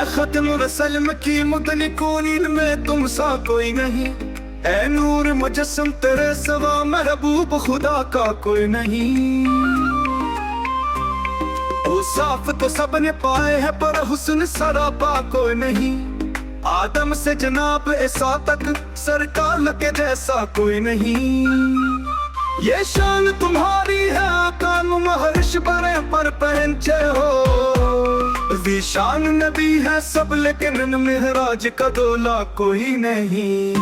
खत्म रसल्म की मुदनी कौनीन में तुम सा कोई नहीं। ऐ नूर मुजस्सम तेरे सिवा महबूब खुदा का कोई नहीं। ओ साफ तो सबने पाए हैं पर हुस्न सरापा कोई नहीं। आदम से जनाब ऐसा तक सरकार लगे जैसा कोई नहीं। ये शान तुम्हारी है आका महर्ष बरे पर पहनचे हो। शान नबी है सब लेकिन मेहराज का दोला कोई नहीं।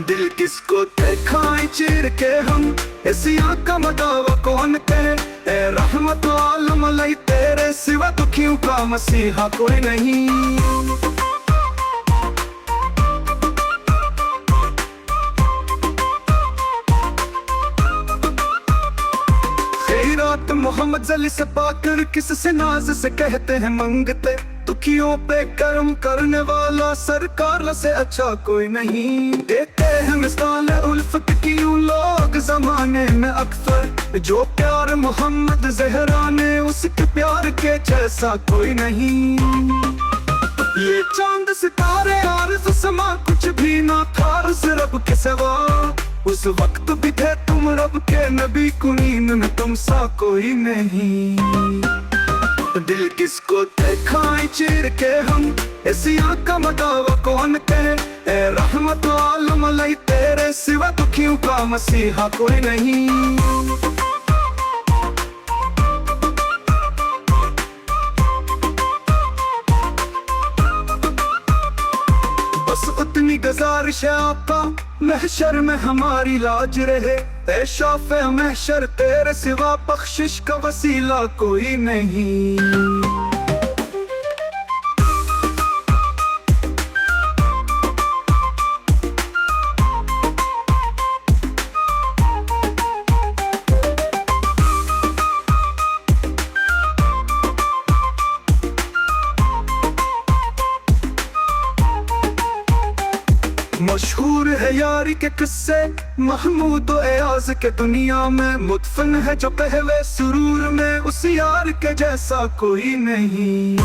दिल किसको दिखाएं चीर के हम ऐसी आका मदावा कौन कहे। ए रहमत आलम अलई तेरे सिवा दुखियों का मसीहा कोई नहीं। मोहम्मद जली से पाकर किससे नाज से कहते हैं मंगते। दुखियों पे कर्म करने वाला सरकार से अच्छा कोई नहीं। देते हैं मिसाल उल्फत की लोग जमाने में अक्सर। जो प्यार मोहम्मद ज़हरा ने उसके प्यार के जैसा कोई नहीं। ये चांद सितारे आरज़ समा कुछ भी ना था उस रब के सिवा। उस वक्त भी थे तुम रब के नबी कुनीन में तुम सा कोई नहीं। दिल किसको दिखाएं चीर के हम ऐसी आका मदावा कौन कहे। ए रहमत आलम अलई तेरे सिवा दुखियों का मसीहा कोई नहीं। उतनी गुजारिश है आपका महशर में हमारी लाज रहे। ए शाफ़े महशर तेरे सिवा बख्शिश का वसीला कोई नहीं। मशहूर है यारी के किस्से महमूद एयाज के दुनिया में। मुदफन है जो पहले सुरूर में उस यार के जैसा कोई नहीं।